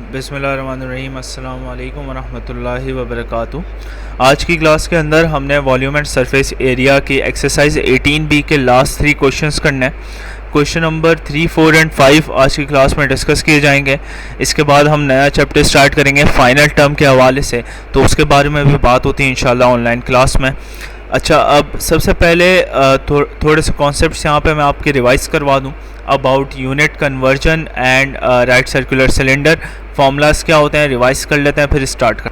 बिस्मिल्लाहिर्रहमानिर्रहीम अस्सलाम वालेकुम वरहमतुल्लाहि वबरकातुहू। आज की क्लास के अंदर हमने वॉल्यूम एंड सरफेस एरिया की एक्सरसाइज 18B के लास्ट 3 क्वेश्चंस करने हैं। क्वेश्चन नंबर 3, 4 एंड 5 आज की क्लास में डिस्कस किए जाएंगे। इसके बाद हम नया चैप्टर स्टार्ट करेंगे फाइनल टर्म के हवाले से, तो उसके बारे में भी बात होती है इंशाल्लाह ऑनलाइन क्लास में। अच्छा, अब सबसे पहले थोड़े से कॉन्सेप्ट्स यहाँ पे मैं आपके रिवाइज करवा दूँ about unit conversion and right circular cylinder. Formulas क्या होते हैं रिवाइज कर लेते हैं, फिर स्टार्ट कर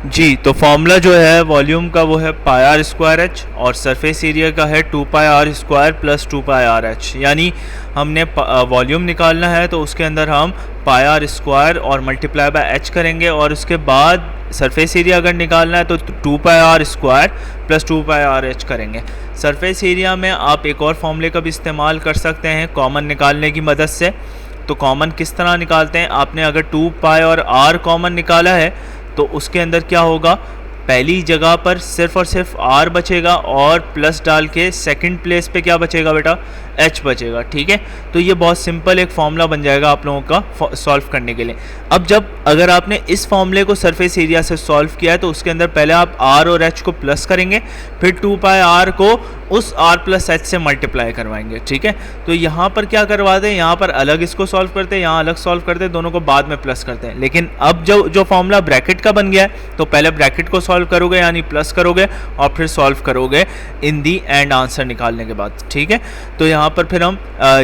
जी। तो फार्मूला जो है वॉल्यूम का वो है पाई आर स्क्वायर एच और सरफेस एरिया का है 2 pi r square plus 2 pi r h. यानी हमने वॉल्यूम निकालना है तो उसके अंदर हम पाई आर स्क्वायर और मल्टीप्लाई बाय एच करेंगे, और उसके बाद सरफेस एरिया अगर निकालना है तो 2 pi r square plus 2 pi r h करेंगे। सरफेस एरिया में आप एक और फॉर्मूले का भी इस्तेमाल कर सकते हैं कॉमन निकालने की मदद से। तो कॉमन किस तरह निकालते हैं, आपने अगर 2 पाई और आर कॉमन निकाला है तो उसके अंदर क्या होगा, पहली जगह पर सिर्फ और सिर्फ आर बचेगा और प्लस डाल के सेकंड प्लेस पे क्या बचेगा बेटा, एच बचेगा। ठीक है, तो ये बहुत सिंपल एक फॉर्मूला बन जाएगा आप लोगों का सॉल्व करने के लिए। अब जब अगर आपने इस फॉर्मूले को सरफेस एरिया से सॉल्व किया है तो उसके अंदर पहले आप आर और एच को प्लस करेंगे, फिर 2 पाई आर को उस आर प्लस एच से मल्टीप्लाई करवाएंगे। ठीक है, तो यहाँ पर क्या करवाते हैं, यहाँ पर अलग इसको सॉल्व करते हैं, यहाँ अलग सॉल्व करते हैं, दोनों को बाद में प्लस करते हैं। लेकिन अब जो फॉर्मूला ब्रैकेट का बन गया है तो पहले ब्रैकेट को सॉल्व करोगे यानी प्लस करोगे और फिर सॉल्व करोगे इन दी एंड आंसर निकालने के बाद। ठीक है, तो यहाँ पर फिर हम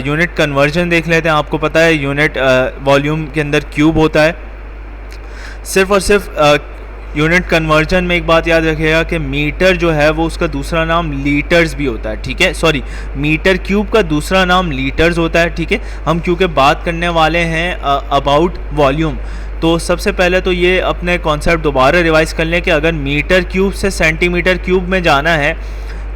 यूनिट कन्वर्जन देख लेते हैं। आपको पता है यूनिट वॉल्यूम के अंदर क्यूब होता है। सिर्फ और सिर्फ यूनिट कन्वर्जन में एक बात याद रखिएगा कि मीटर जो है वो उसका दूसरा नाम लीटर्स भी होता है। ठीक है, सॉरी, मीटर क्यूब का दूसरा नाम लीटर्स होता है। ठीक है, हम क्योंकि बात करने वाले हैं अबाउट वॉल्यूम, तो सबसे पहले तो ये अपने कॉन्सेप्ट दोबारा रिवाइज कर लें कि अगर मीटर क्यूब से सेंटीमीटर क्यूब में जाना है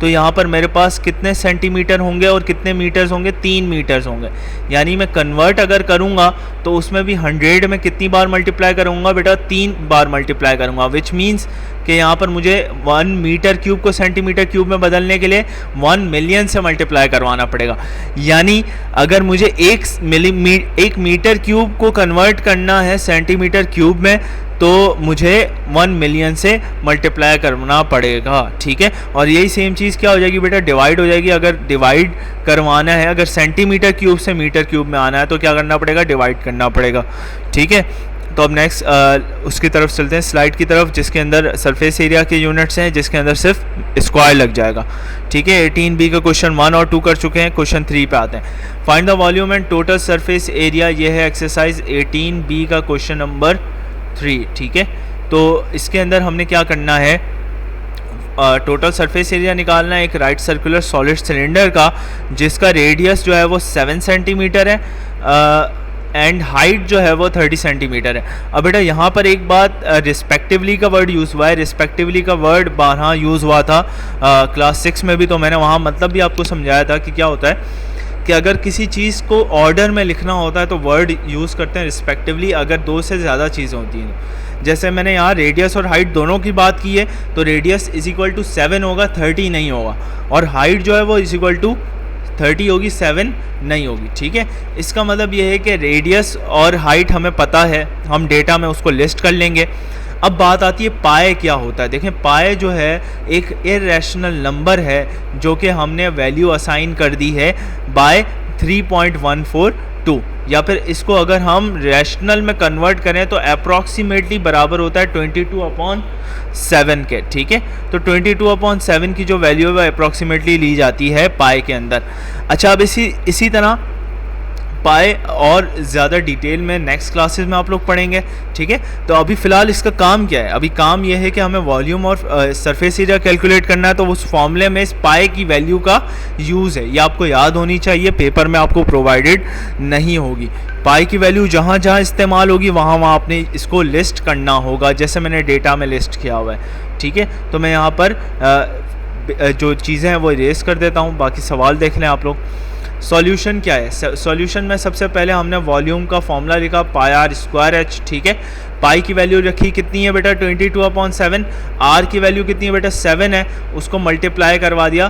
तो यहाँ पर मेरे पास कितने सेंटीमीटर होंगे और कितने मीटर्स होंगे, 3 मीटर्स होंगे। यानी मैं कन्वर्ट अगर करूँगा तो उसमें भी 100 में कितनी बार मल्टीप्लाई करूँगा बेटा, 3 बार मल्टीप्लाई करूँगा। विच मीन्स कि यहाँ पर मुझे 1 मीटर क्यूब को सेंटीमीटर क्यूब में बदलने के लिए 1 मिलियन से मल्टीप्लाई करवाना पड़ेगा। यानी अगर मुझे 1 मीटर क्यूब को कन्वर्ट करना है सेंटीमीटर क्यूब में तो मुझे 1 मिलियन से मल्टीप्लाई करना पड़ेगा। ठीक है, और यही सेम चीज़ क्या हो जाएगी बेटा, डिवाइड हो जाएगी। अगर डिवाइड करवाना है, अगर सेंटीमीटर क्यूब से मीटर क्यूब में आना है तो क्या करना पड़ेगा, डिवाइड करना पड़ेगा। ठीक है, तो अब नेक्स्ट उसकी तरफ चलते हैं, स्लाइड की तरफ, जिसके अंदर सरफेस एरिया के यूनिट्स हैं, जिसके अंदर सिर्फ स्क्वायर लग जाएगा। ठीक है, 18B का क्वेश्चन 1 और 2 कर चुके हैं, क्वेश्चन 3 पे आते हैं। Find the volume and total surface area, ये है एक्सरसाइज 18B का क्वेश्चन नंबर 3। ठीक है, तो इसके अंदर हमने क्या करना है, टोटल सरफेस एरिया निकालना है एक राइट सर्कुलर सॉलिड सिलेंडर का, जिसका रेडियस जो है वो 7 सेंटीमीटर है एंड हाइट जो है वो 30 सेंटीमीटर है। अब बेटा यहाँ पर एक बात, रिस्पेक्टिवली का वर्ड यूज़ हुआ है। रिस्पेक्टिवली का वर्ड 12 यूज़ हुआ था क्लास 6 में भी, तो मैंने वहाँ मतलब भी आपको समझाया था कि क्या होता है कि अगर किसी चीज़ को ऑर्डर में लिखना होता है तो वर्ड यूज़ करते हैं रिस्पेक्टिवली अगर 2 से ज़्यादा चीज़ें होती हैं। जैसे मैंने यहाँ रेडियस और हाइट दोनों की बात की है, तो रेडियस इज इक्वल टू 7 होगा, 30 नहीं होगा, और हाइट जो है वो इज इक्वल टू 30 होगी, 7 नहीं होगी। ठीक है, इसका मतलब ये है कि रेडियस और हाइट हमें पता है, हम डेटा में उसको लिस्ट कर लेंगे। अब बात आती है पाए क्या होता है। देखें, पाए जो है एक इरेशनल नंबर है जो कि हमने वैल्यू असाइन कर दी है बाय 3.142, या फिर इसको अगर हम रैशनल में कन्वर्ट करें तो अप्रॉक्सीमेटली बराबर होता है 22/7 के। ठीक है, तो 22/7 की जो वैल्यू है वो अप्रॉक्सीमेटली ली जाती है पाए के अंदर। अच्छा, अब इसी तरह पाए और ज़्यादा डिटेल में नेक्स्ट क्लासेस में आप लोग पढ़ेंगे। ठीक है, तो अभी फ़िलहाल इसका काम क्या है, अभी काम यह है कि हमें वॉल्यूम और सरफेस एरिया कैलकुलेट करना है, तो उस फॉर्मूले में इस पाए की वैल्यू का यूज़ है, ये आपको याद होनी चाहिए, पेपर में आपको प्रोवाइडेड नहीं होगी। पाई की वैल्यू जहाँ जहाँ इस्तेमाल होगी वहाँ वहाँ आपने इसको लिस्ट करना होगा, जैसे मैंने डेटा में लिस्ट किया हुआ है। ठीक है, तो मैं यहाँ पर जो चीज़ें हैं वो इरेज कर देता हूँ, बाकी सवाल देख लें आप लोग। सॉल्यूशन क्या है, सॉल्यूशन में सबसे पहले हमने वॉल्यूम का फॉर्मूला लिखा पाई आर स्क्वायर एच। ठीक है, पाई की वैल्यू रखी कितनी है बेटा, 22/7, आर की वैल्यू कितनी है बेटा, 7 है, उसको मल्टीप्लाई करवा दिया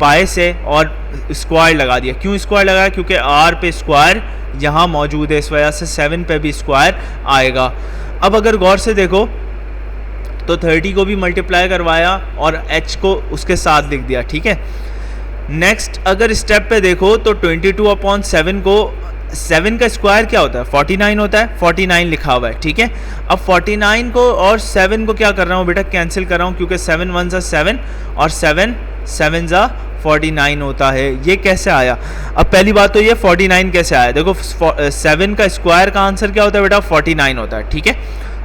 पाई से और स्क्वायर लगा दिया। क्यों स्क्वायर लगाया, क्योंकि आर पे स्क्वायर यहाँ मौजूद है, इस वजह से 7 पे भी स्क्वायर आएगा। अब अगर गौर से देखो तो 30 को भी मल्टीप्लाई करवाया और h को उसके साथ लिख दिया, ठीक है। नेक्स्ट अगर स्टेप पे देखो तो 22/7 को 7 का स्क्वायर क्या होता है 49 होता है, 49 लिखा हुआ है, ठीक है। अब 49 को और 7 को क्या कर रहा हूँ बेटा, कैंसिल कर रहा हूँ, क्योंकि 7 1 ज़ा 7 और 7 7 ज़ा 49 होता है। ये कैसे आया? अब पहली बात तो ये 49 कैसे आया, देखो 7 का स्क्वायर का आंसर क्या होता है बेटा 49 होता है, ठीक है।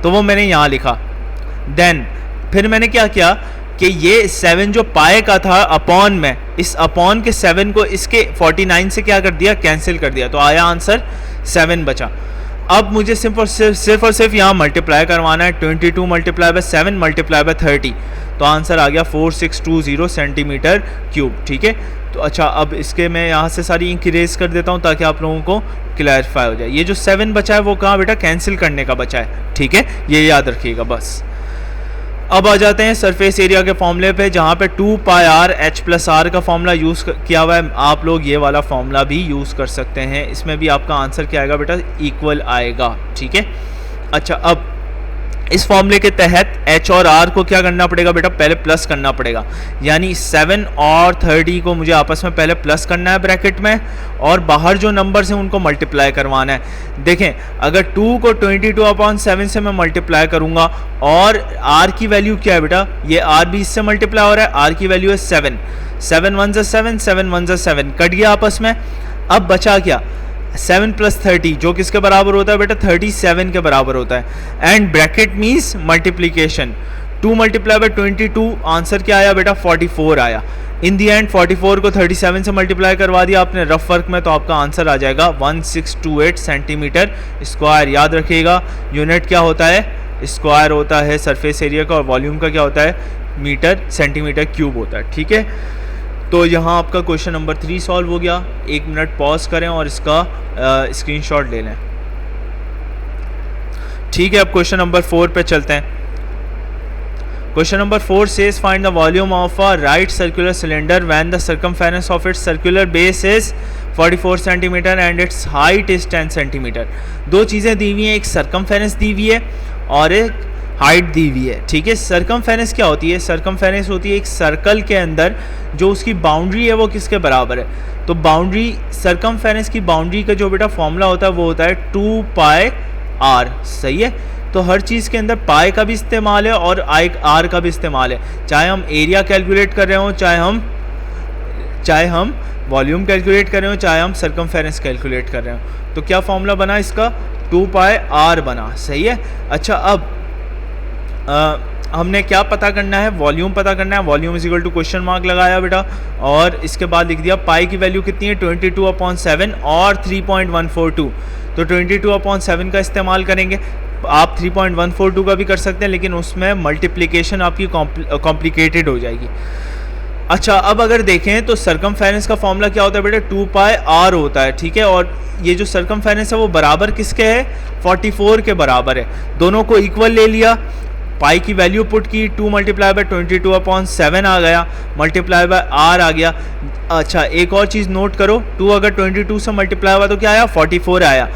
तो वो मैंने यहाँ लिखा। देन फिर मैंने क्या किया कि ये 7 जो पाए का था अपॉन में, इस अपॉन के 7 को इसके 49 से क्या कर दिया, कैंसिल कर दिया, तो आया आंसर 7 बचा। अब मुझे सिर्फ और सिर्फ यहाँ मल्टीप्लाई करवाना है, 22 मल्टीप्लाई बाय 7 मल्टीप्लाई बाय 30, तो आंसर आ गया 4620 सेंटीमीटर क्यूब, ठीक है। तो अच्छा, अब इसके मैं यहाँ से सारी इंक इरेज कर देता हूँ ताकि आप लोगों को क्लैरिफाई हो जाए। ये जो 7 बचा है वो कहाँ बेटा, कैंसिल करने का बचा है, ठीक है, ये याद रखिएगा बस। अब आ जाते हैं सरफेस एरिया के फॉर्मूले पे, जहाँ पे 2πr h+r का फॉर्मूला यूज़ किया हुआ है। आप लोग ये वाला फॉर्मूला भी यूज़ कर सकते हैं, इसमें भी आपका आंसर क्या आएगा बेटा, इक्वल आएगा, ठीक है। अच्छा, अब इस फॉर्मूले के तहत h और r को क्या करना पड़ेगा बेटा, पहले प्लस करना पड़ेगा, यानी 7 और 30 को मुझे आपस में पहले प्लस करना है ब्रैकेट में, और बाहर जो नंबर्स हैं उनको मल्टीप्लाई करवाना है। देखें, अगर 2 को 22/7 से मैं मल्टीप्लाई करूंगा और r की वैल्यू क्या है बेटा, ये r भी इससे मल्टीप्लाई हो रहा है, r की वैल्यू है 7, 7 1 ज़ा 7, 7 1 ज़ा 7, कट गया आपस में। अब बचा क्या, 7 + 30 जो किसके बराबर होता है बेटा, 37 के बराबर होता है। And bracket means multiplication, 2 multiply by 22, answer क्या आया बेटा 44 आया। इन दी एंड 44 को 37 से मल्टीप्लाई करवा दिया आपने रफ वर्क में, तो आपका आंसर आ जाएगा 1628 सेंटीमीटर स्क्वायर। याद रखिएगा यूनिट क्या होता है, स्क्वायर होता है सरफेस एरिया का, और वॉल्यूम का क्या होता है, मीटर सेंटीमीटर क्यूब होता है, ठीक है। तो यहाँ आपका क्वेश्चन नंबर 3 सॉल्व हो गया। 1 मिनट पॉज करें और इसका स्क्रीनशॉट ले लें, ठीक है। अब क्वेश्चन नंबर 4 पे चलते हैं। Question number 4 says find the volume of a right circular cylinder when the circumference of its circular base is 44 centimetre and it's height is 10 centimetre. दो चीज़ें दी हुई हैं, एक सर्कमफेरेंस दी हुई है और एक हाइट दी हुई है, ठीक है। सर्कमफेरेंस क्या होती है, सर्कमफेरेंस होती है एक सर्कल के अंदर जो उसकी बाउंड्री है वो किसके बराबर है। तो बाउंड्री, सर्कमफेरेंस की बाउंड्री का जो बेटा फॉर्मूला होता है वो होता है 2πr, सही है। तो हर चीज़ के अंदर पाई का भी इस्तेमाल है और आर का भी इस्तेमाल है, चाहे हम एरिया कैलकुलेट कर रहे हो, चाहे हम वॉल्यूम कैलकुलेट कर रहे हो, चाहे हम सर्कमफेरेंस कैलकुलेट कर रहे हो। तो क्या फॉर्मूला बना इसका, 2πr बना, सही है। अच्छा, अब हमने क्या पता करना है, वॉल्यूम पता करना है। Volume is equal to question mark लगाया बेटा, और इसके बाद लिख दिया पाई की वैल्यू कितनी है 22/7 और 3.142, तो 22/7 का इस्तेमाल करेंगे। आप 3.142 का भी कर सकते हैं, लेकिन उसमें मल्टीप्लिकेशन आपकी कॉम्प्लिकेटेड हो जाएगी। अच्छा, अब अगर देखें तो सर्कमफेरेंस का फॉर्मूला क्या होता है बेटा, 2πr होता है, ठीक है। और ये जो सर्कमफेरेंस है वो बराबर किसके है, 44 के बराबर है। दोनों को इक्वल ले लिया, पाई की वैल्यू पुट की, 2 मल्टीप्लाई बाय 22/7 आ गया, मल्टीप्लाई बाय r आ गया। अच्छा, एक और चीज़ नोट करो, 2 अगर 22 से मल्टीप्लाई हुआ तो क्या आया, 44 आया।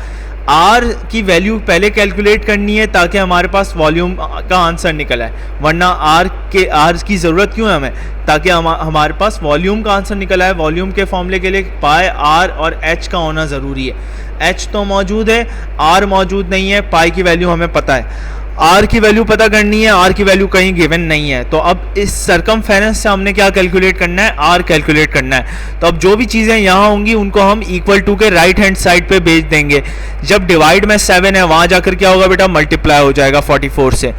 r की वैल्यू पहले कैलकुलेट करनी है ताकि हमारे पास वॉल्यूम का आंसर निकल आए, वरना r की ज़रूरत क्यों है हमें, ताकि हमारे पास वॉल्यूम का आंसर निकल आए। वॉल्यूम के फॉर्मूले के लिए पाई, r और h का होना ज़रूरी है। h तो मौजूद है, r मौजूद नहीं है। पाई की वैल्यू हमें पता है, r की वैल्यू पता करनी है, r की वैल्यू कहीं गिवन नहीं है। तो अब इस सर्कमफेरेंस से हमने क्या कैलकुलेट करना है, r कैलकुलेट करना है। तो अब जो भी चीज़ें यहाँ होंगी उनको हम इक्वल टू के राइट हैंड साइड पे भेज देंगे। जब डिवाइड में 7 है वहाँ जाकर क्या होगा बेटा, मल्टीप्लाई हो जाएगा 44 से,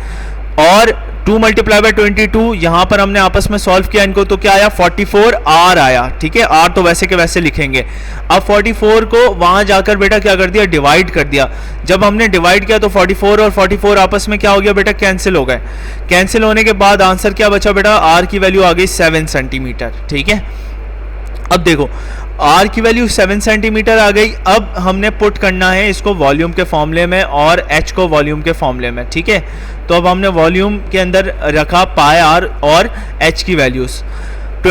और 2 मल्टीप्लाई बाय 22 यहाँ पर हमने आपस में सॉल्व किया इनको, तो क्या आया 44r आया, ठीक है। r तो वैसे के वैसे लिखेंगे। अब 44 को वहाँ जाकर बेटा क्या कर दिया, डिवाइड कर दिया। जब हमने डिवाइड किया तो 44 और 44 आपस में क्या हो गया बेटा, कैंसिल हो गए। कैंसिल होने के बाद आंसर क्या बचा बेटा, r की वैल्यू आ गई 7 सेंटीमीटर, ठीक है। अब देखो r की वैल्यू 7 सेंटीमीटर आ गई। अब हमने पुट करना है इसको वॉल्यूम के फॉर्मूले में और h को वॉल्यूम के फॉर्मूले में, ठीक है। तो अब हमने वॉल्यूम के अंदर रखा पाई r और h की वैल्यूज़।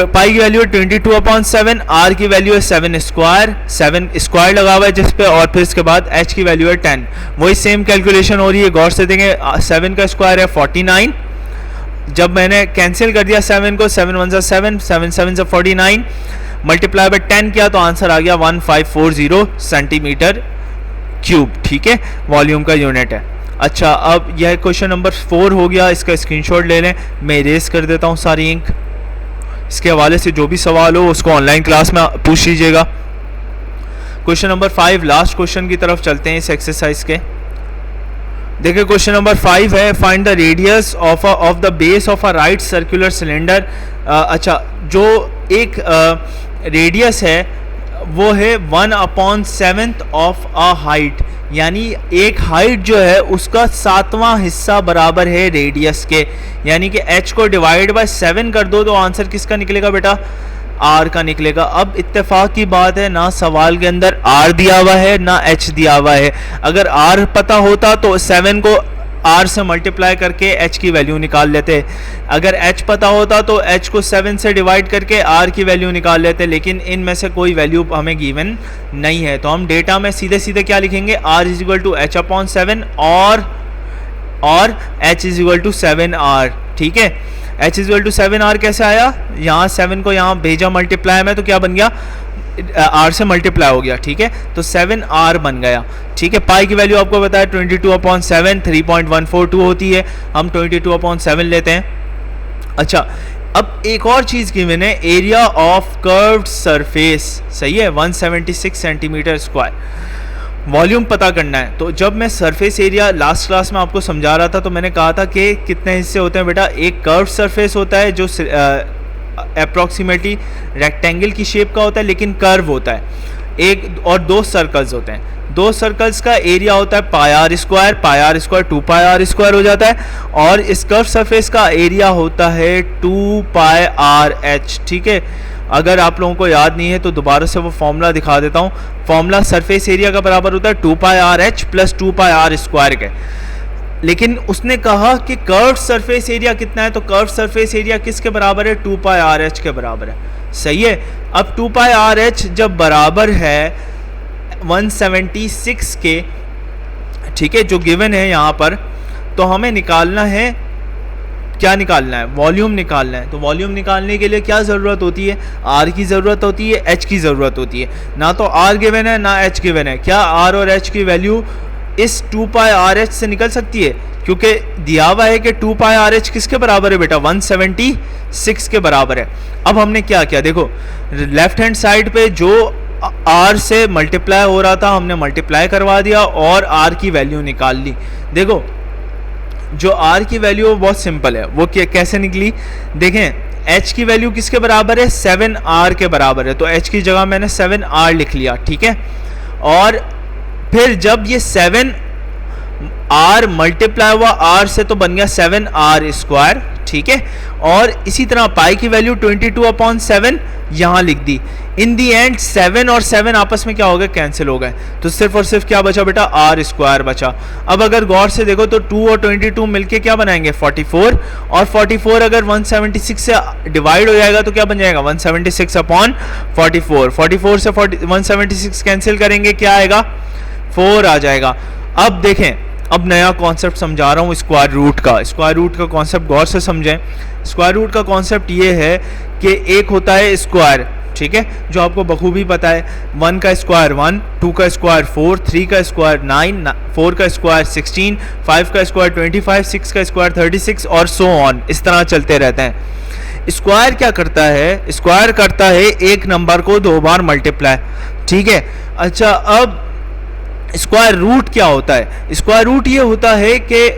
पाई की वैल्यू है 22/7, आर की वैल्यू है 7 स्क्वायर लगा हुआ है जिस पे, और फिर इसके बाद एच की वैल्यू है 10। वही सेम कैलकुलेशन हो रही है, गौर से देखें। 7 का स्क्वायर है 49, जब मैंने कैंसिल कर दिया 7 को, 7 1 7, 7 7 49, मल्टीप्लाई बाय 10 किया तो आंसर आ गया 1540 सेंटीमीटर क्यूब। ठीक है, वॉल्यूम का यूनिट है। अच्छा, अब यह क्वेश्चन नंबर 4 हो गया, इसका स्क्रीनशॉट ले लें। मैं इरेज कर देता हूँ सारी इंक। इसके हवाले से जो भी सवाल हो उसको ऑनलाइन क्लास में पूछ लीजिएगा। क्वेश्चन नंबर 5, लास्ट क्वेश्चन की तरफ चलते हैं इस एक्सरसाइज के। देखिए क्वेश्चन नंबर 5 है, find the radius of the base of a right circular cylinder. अच्छा, जो एक रेडियस है वो है 1/7 ऑफ अ हाइट, यानी एक हाइट जो है उसका 7वां हिस्सा बराबर है रेडियस के, यानी कि h को डिवाइड बाय 7 कर दो तो आंसर किसका निकलेगा बेटा? r का निकलेगा। अब इत्तेफाक की बात है, ना सवाल के अंदर r दिया हुआ है ना h दिया हुआ है। अगर r पता होता तो 7 को r से मल्टीप्लाई करके h की वैल्यू निकाल लेते, अगर h पता होता तो h को 7 से डिवाइड करके r की वैल्यू निकाल लेते, लेकिन इनमें से कोई वैल्यू हमें गिवन नहीं है। तो हम डेटा में सीधे सीधे क्या लिखेंगे? r = h/7 और h = 7r। ठीक है, h = 7r कैसे आया? यहाँ 7 को यहाँ भेजा मल्टीप्लाई में तो क्या बन गया? r से मल्टीप्लाई हो गया। ठीक है, तो 7r बन गया। ठीक है, पाई की वैल्यू आपको बताया 22/7 3.142 होती है, हम 22/7 लेते हैं। अच्छा, अब एक और चीज़ की मैंने, एरिया ऑफ कर्व्ड सरफेस, सही है, 176 सेंटीमीटर स्क्वायर, वॉल्यूम पता करना है। तो जब मैं सरफेस एरिया लास्ट क्लास में आपको समझा रहा था तो मैंने कहा था कि कितने हिस्से होते हैं बेटा? एक कर्व्ड सरफेस होता है जो अप्रॉक्सीमेटली रेक्टेंगल की शेप का होता है लेकिन कर्व होता है, एक और दो सर्कल्स होते हैं। दो सर्कल्स का एरिया होता है पाई r स्क्वायर 2πr² हो जाता है, और इस कर्व सरफेस का एरिया होता है 2πrh। ठीक है, अगर आप लोगों को याद नहीं है तो दोबारा से वो फॉर्मूला दिखा देता हूँ। फॉर्मूला सरफेस एरिया का बराबर होता है 2πrh + 2πr² के, लेकिन उसने कहा कि कर्व्ड सरफेस एरिया कितना है, तो कर्व्ड सरफेस एरिया किसके बराबर है? 2πrh के बराबर है। सही है, अब 2πrh जब बराबर है 176 के, ठीक है, जो गिवन है यहाँ पर, तो हमें निकालना है, क्या निकालना है? वॉल्यूम निकालना है। तो वॉल्यूम निकालने के लिए क्या ज़रूरत होती है? r की ज़रूरत होती है, h की ज़रूरत होती है। ना तो r गिवन है ना h गिवन है। क्या r और h की वैल्यू इस 2πrh से निकल सकती है? क्योंकि दिया हुआ है कि 2πrh किसके बराबर है बेटा? 176 के बराबर है। अब हमने क्या किया, देखो लेफ्ट हैंड साइड पे जो r से मल्टीप्लाई हो रहा था हमने मल्टीप्लाई करवा दिया और r की वैल्यू निकाल ली। देखो जो r की वैल्यू बहुत सिंपल है, वो कैसे निकली? देखें h की वैल्यू किसके बराबर है? 7r के बराबर है, तो h की जगह मैंने 7r लिख लिया। ठीक है, और फिर जब ये 7r मल्टीप्लाई हुआ r से तो बन गया 7r²। ठीक है, और इसी तरह पाई की वैल्यू 22/7 यहाँ लिख दी। इन दी एंड 7 और 7 आपस में क्या हो गए? कैंसिल हो गए, तो सिर्फ और सिर्फ क्या बचा बेटा? r² बचा। अब अगर गौर से देखो तो 2 और 22 मिलके क्या बनाएंगे? 44, और 44 अगर 176 से डिवाइड हो जाएगा तो क्या बन जाएगा? 176/44। 44 से 176 कैंसिल करेंगे, क्या आएगा? 4 आ जाएगा। अब देखें, अब नया कॉन्सेप्ट समझा रहा हूँ स्क्वायर रूट का। स्क्वायर रूट का कॉन्सेप्ट गौर से समझें। स्क्वायर रूट का कॉन्सेप्ट ये है कि एक होता है स्क्वायर, ठीक है, जो आपको बखूबी पता है। 1 का स्क्वायर 1, 2 का स्क्वायर 4, 3 का स्क्वायर 9, 4 का स्क्वायर 16, 5 का स्क्वायर 25, 6 का स्क्वायर 36 और सो ऑन, इस तरह चलते रहते हैं। स्क्वायर क्या करता है? स्क्वायर करता है एक नंबर को 2 बार मल्टीप्लाई। ठीक है, अच्छा, अब स्क्वायर रूट क्या होता है? स्क्वायर रूट ये होता है कि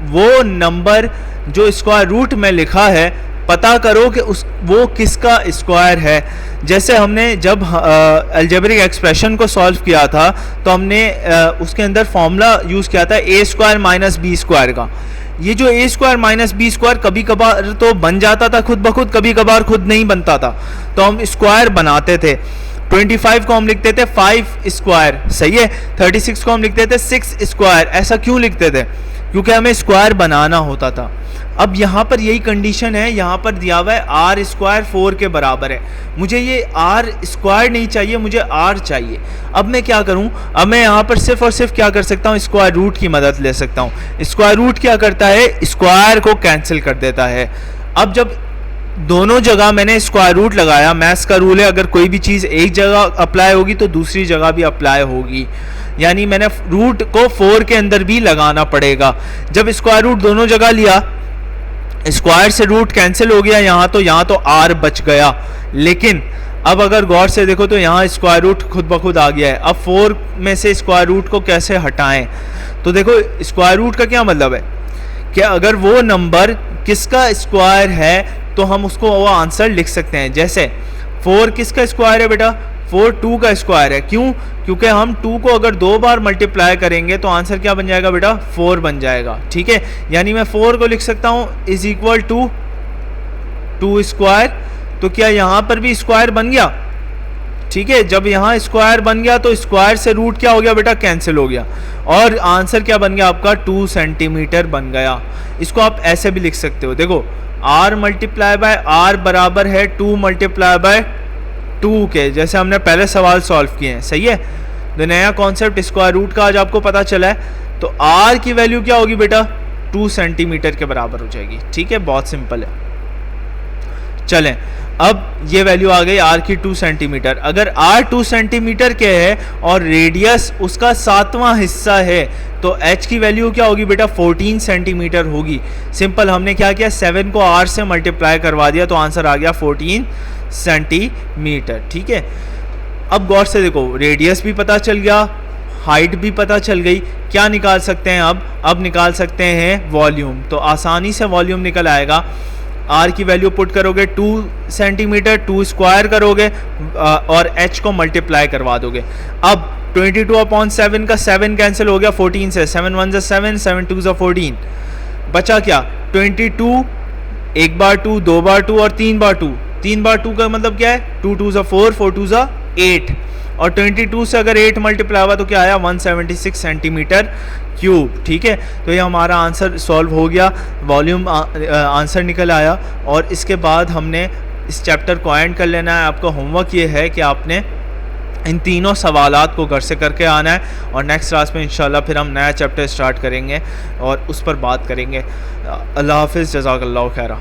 वो नंबर जो स्क्वायर रूट में लिखा है पता करो कि वो किसका स्क्वायर है। जैसे हमने जब अलजेब्रिक एक्सप्रेशन को सॉल्व किया था तो हमने उसके अंदर फॉर्मूला यूज़ किया था a² - b² का। ये जो a² - b² कभी कभार तो बन जाता था खुद ब खुद, कभी कभार खुद नहीं बनता था, तो हम स्क्वायर बनाते थे। 25 को हम लिखते थे 5², सही है। 36 को हम लिखते थे 6²। ऐसा क्यों लिखते थे? क्योंकि हमें स्क्वायर बनाना होता था। अब यहाँ पर यही कंडीशन है, यहाँ पर दिया हुआ है आर स्क्वायर 4 के बराबर है, मुझे ये आर स्क्वायर नहीं चाहिए, मुझे आर चाहिए। अब मैं क्या करूँ, अब मैं यहाँ पर सिर्फ और सिर्फ क्या कर सकता हूँ, स्क्वायर रूट की मदद ले सकता हूँ। स्क्वायर रूट क्या करता है, स्क्वायर को कैंसिल कर देता है। अब जब दोनों जगह मैंने स्क्वायर रूट लगाया, मैथ्स का रूल है अगर कोई भी चीज़ एक जगह अप्लाई होगी तो दूसरी जगह भी अप्लाई होगी, यानी मैंने रूट को 4 के अंदर भी लगाना पड़ेगा। जब स्क्वायर रूट दोनों जगह लिया, स्क्वायर से रूट कैंसिल हो गया यहाँ तो आर बच गया। लेकिन अब अगर गौर से देखो तो यहाँ स्क्वायर रूट खुद ब खुद आ गया है। अब 4 में से स्क्वायर रूट को कैसे हटाएं, तो देखो स्क्वायर रूट का क्या मतलब है कि अगर वो नंबर किसका स्क्वायर है तो हम उसको वो आंसर लिख सकते हैं। जैसे 4 किसका स्क्वायर है बेटा, 4 2 का स्क्वायर है। क्यों, क्योंकि हम 2 को अगर 2 बार मल्टीप्लाई करेंगे तो आंसर क्या बन जाएगा बेटा, 4 बन जाएगा। ठीक है, यानी मैं 4 को लिख सकता हूँ इज इक्वल टू 2 स्क्वायर। तो क्या यहाँ पर भी स्क्वायर बन गया, ठीक है। जब यहाँ स्क्वायर बन गया तो स्क्वायर से रूट क्या हो गया बेटा, कैंसिल हो गया, और आंसर क्या बन गया आपका, 2 सेंटीमीटर बन गया। इसको आप ऐसे भी लिख सकते हो, देखो r मल्टीप्लाई बाय r बराबर है 2 मल्टीप्लाई बाय 2 के, जैसे हमने पहले सवाल सॉल्व किए हैं। सही है, तो नया कॉन्सेप्ट स्क्वायर रूट का आज आपको पता चला है। तो r की वैल्यू क्या होगी बेटा, 2 सेंटीमीटर के बराबर हो जाएगी। ठीक है, बहुत सिंपल है। चलें, अब ये वैल्यू आ गई r की 2 सेंटीमीटर। अगर r 2 सेंटीमीटर के है और रेडियस उसका 7वां हिस्सा है तो h की वैल्यू क्या होगी बेटा, 14 सेंटीमीटर होगी। सिंपल, हमने क्या किया, 7 को r से मल्टीप्लाई करवा दिया तो आंसर आ गया 14 सेंटीमीटर। ठीक है, अब गौर से देखो, रेडियस भी पता चल गया, हाइट भी पता चल गई। क्या निकाल सकते हैं अब निकाल सकते हैं वॉल्यूम। तो आसानी से वॉल्यूम निकल आएगा। r की वैल्यू पुट करोगे 2 सेंटीमीटर, 2 स्क्वायर करोगे और h को मल्टीप्लाई करवा दोगे। अब 22/7 का 7 कैंसिल हो गया 14 से, 7 1 7, 7 2 14, बचा क्या 22, एक बार 2, 2 बार 2 और 3 बार 2। 3 बार 2 का मतलब क्या है, 2 2 4, 4 2 8, और 22 से अगर 8 मल्टीप्लाई हुआ तो क्या आया, 176 सेंटीमीटर क्यूब। ठीक है, तो ये हमारा आंसर सॉल्व हो गया, वॉल्यूम आंसर निकल आया। और इसके बाद हमने इस चैप्टर को एंड कर लेना है। आपका होमवर्क ये है कि आपने इन तीनों सवालात को घर से करके आना है, और नेक्स्ट क्लास में इंशाल्लाह फिर हम नया चैप्टर स्टार्ट करेंगे और उस पर बात करेंगे। अल्लाह हाफिज़, जज़ाकल्लाहु खैरा।